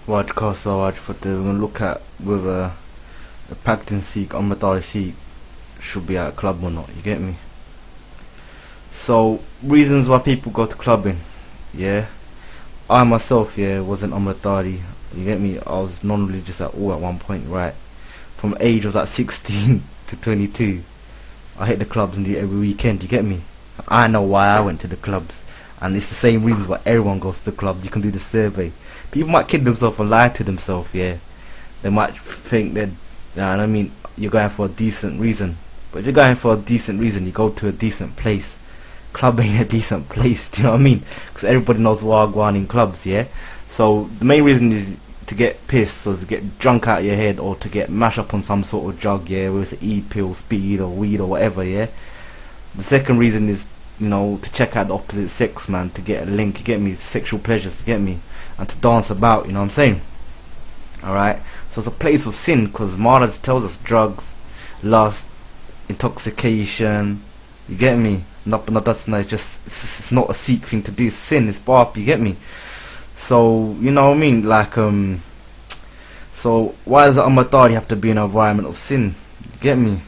Watch Casa, watch for the we're gonna look at whether a practicing Sikh, Amritdhari Sikh should be at a club or not, you get me? So, reasons why people go to clubbing, yeah? I myself, yeah, wasn't Amritdhari, you get me? I was non-religious at all at one point, right? From age of like 16 to 22, I hit the clubs and do it every weekend, you get me? I know why I went to the clubs. And it's the same reasons why everyone goes to the clubs. You can do the survey. People might kid themselves and lie to themselves, yeah. They might think that, I mean, you're going for a decent reason. But if you're going for a decent reason, you go to a decent place. Club ain't a decent place, do you know what I mean? Because everybody knows Wagwan in clubs, yeah. So the main reason is to get pissed, or to get drunk out of your head, or to get mashed up on some sort of drug, yeah, whether it's an E-pill, speed, or weed, or whatever, yeah. The second reason is, you know, to check out the opposite sex, man, to get a link, you get me, sexual pleasures, you get me, and to dance about, you know what I'm saying? Alright, so it's a place of sin, because Maharaj tells us drugs, lust, intoxication, you get me? Not that's not just, it's not a Sikh thing to do, it's sin, it's bap, you get me? So, you know what I mean, like, so why does the Amritdhari have to be in an environment of sin, you get me?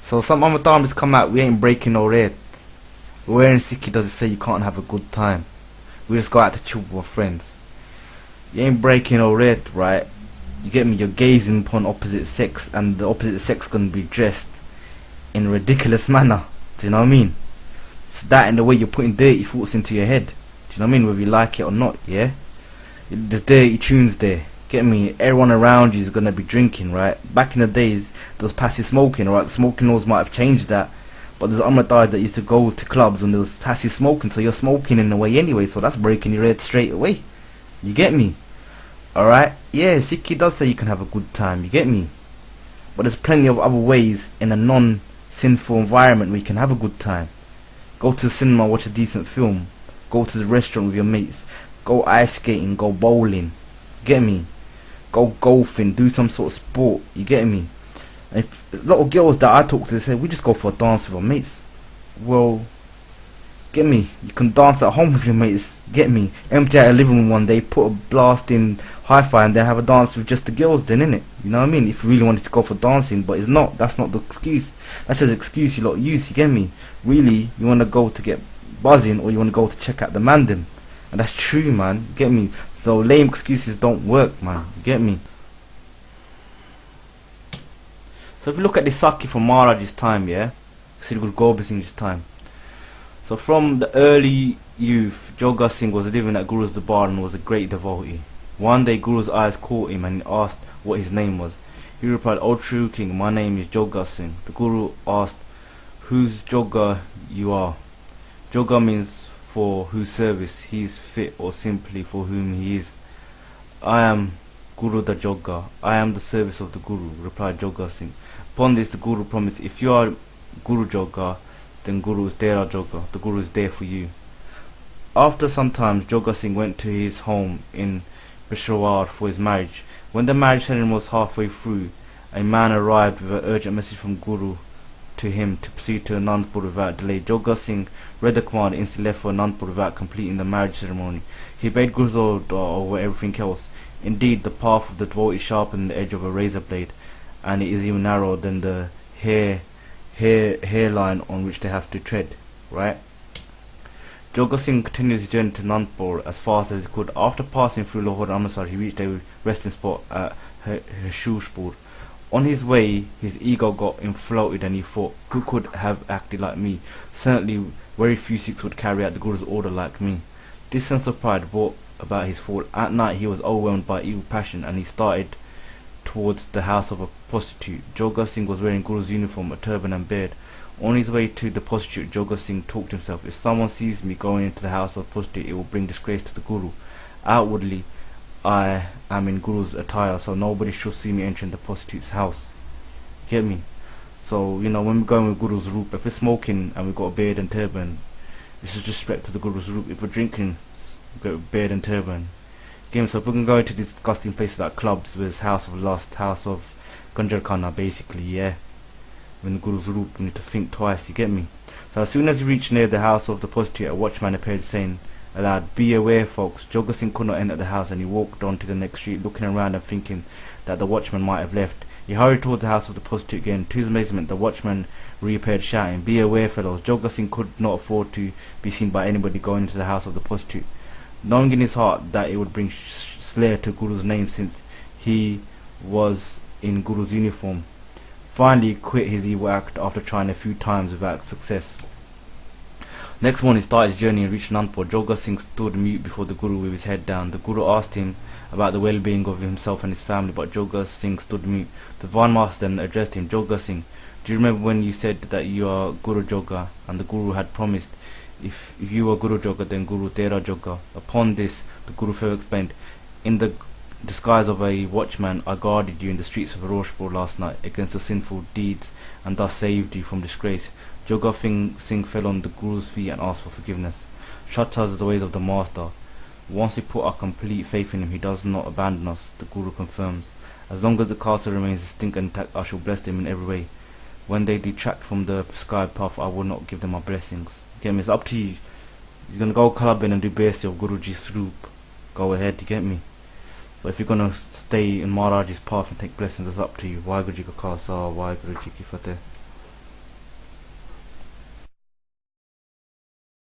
So some Amritdharis come out, we ain't breaking no red. Where in Sikhi does it say you can't have a good time? We just go out to chill with our friends. You ain't breaking no red, right? You get me? You're gazing upon opposite sex, and the opposite sex gonna be dressed in a ridiculous manner. Do you know what I mean? So that in the way you're putting dirty thoughts into your head. Do you know what I mean? Whether you like it or not, yeah? There's dirty tunes there. Get me? Everyone around you is gonna be drinking, right? Back in the days, there was passive smoking, right? The smoking laws might have changed that. But there's Amritdharis that used to go to clubs when there was passive smoking, so you're smoking in a way anyway, so that's breaking your head straight away. You get me? Alright? Yeah, Sikhi does say you can have a good time, you get me? But there's plenty of other ways in a non-sinful environment where you can have a good time. Go to the cinema, watch a decent film. Go to the restaurant with your mates. Go ice skating, go bowling. Get me? Go golfing, do some sort of sport, you get me? And if a lot of girls that I talk to, they say, we just go for a dance with our mates. Well, get me? You can dance at home with your mates, get me? Empty out a living room one day, put a blast in hi-fi and then have a dance with just the girls then, innit? You know what I mean? If you really wanted to go for dancing, but it's not, that's not the excuse. That's just an excuse you lot use, you get me? Really, you want to go to get buzzing, or you want to go to check out the mandem. And that's true, man, get me? So lame excuses don't work, man, you get me? So if you look at the Sakhi from Maharaj's time, yeah, Sri Guru Gobind Singh's time. So from the early youth, Joga Singh was living at Guru's Darbar and was a great devotee. One day Guru's eyes caught him and he asked what his name was. He replied, "O true king, my name is Joga Singh." The Guru asked, "Whose Joga you are?" Joga means for whose service he is fit, or simply for whom he is. "I am Guru the Joga. I am the service of the Guru," replied Joga Singh. Upon this, the Guru promised, "If you are Guru Joga, then Guru is Dera Joga. The Guru is there for you." After some time, Joga Singh went to his home in Peshawar for his marriage. When the marriage ceremony was halfway through, a man arrived with an urgent message from Guru to him to proceed to Anandpur without delay. Joga Singh read the command and instantly left for Anandpur without completing the marriage ceremony. He obeyed Guru's order over everything else. Indeed, the path of the devotee is sharper than the edge of a razor blade, and it is even narrower than the hairline on which they have to tread, right? Joga Singh continued his journey to Nandpur as fast as he could. After passing through Lahore and Amritsar, he reached a resting spot at Heshurpur. On his way, his ego got inflated and he thought, who could have acted like me? Certainly, very few Sikhs would carry out the Guru's order like me. This sense of pride brought about his fall. At night, he was overwhelmed by evil passion and he started towards the house of a prostitute. Joga Singh was wearing Guru's uniform, a turban and beard. On his way to the prostitute, Joga Singh thought to himself, if someone sees me going into the house of a prostitute, it will bring disgrace to the Guru. Outwardly, I am in Guru's attire, so nobody should see me entering the prostitute's house. Get me? So, you know, when we're going with Guru's roop, if we're smoking and we've got a beard and turban, this is disrespect to the Guru's roop. If we're drinking, we've got a beard and turban. Get me? So if we can go into disgusting places like clubs, with house of lust, house of Ganjarkhana, basically, yeah. When the Guru's roop, we need to think twice, you get me? So as soon as he reached near the house of the prostitute, a watchman appeared saying, aloud, "Be aware, folks." Joga Singh could not enter the house, and he walked on to the next street, looking around and thinking that the watchman might have left. He hurried towards the house of the prostitute again. To his amazement, the watchman reappeared, shouting, "Be aware, fellows." Joga Singh could not afford to be seen by anybody going into the house of the prostitute, knowing in his heart that it would bring slur to Guru's name, since he was in Guru's uniform. Finally, he quit his evil act after trying a few times without success. Next morning, he started his journey and reached Nandpur. Joga Singh stood mute before the Guru with his head down. The Guru asked him about the well-being of himself and his family, but Joga Singh stood mute. The Divine Master then addressed him. "Joga Singh, do you remember when you said that you are Guru Joga, and the Guru had promised, if you are Guru Joga, then Guru Tera Joga?" Upon this, the Guru further explained, "In the disguise of a watchman, I guarded you in the streets of Firozpur last night against the sinful deeds, and thus saved you from disgrace." Joga Singh fell on the Guru's feet and asked for forgiveness. Such are the ways of the Master. Once we put our complete faith in him, he does not abandon us, the Guru confirms. "As long as the castle remains distinct and intact, I shall bless them in every way. When they detract from the prescribed path, I will not give them my blessings." Get me? It's up to you. You're gonna go clubbing and do basi of Guruji's Sroop, go ahead, you get me? But if you're gonna stay in Maharaj's path and take blessings, it's up to you. Waheguru Ji Ka Khalsa, Waheguru Ji Ki Fateh.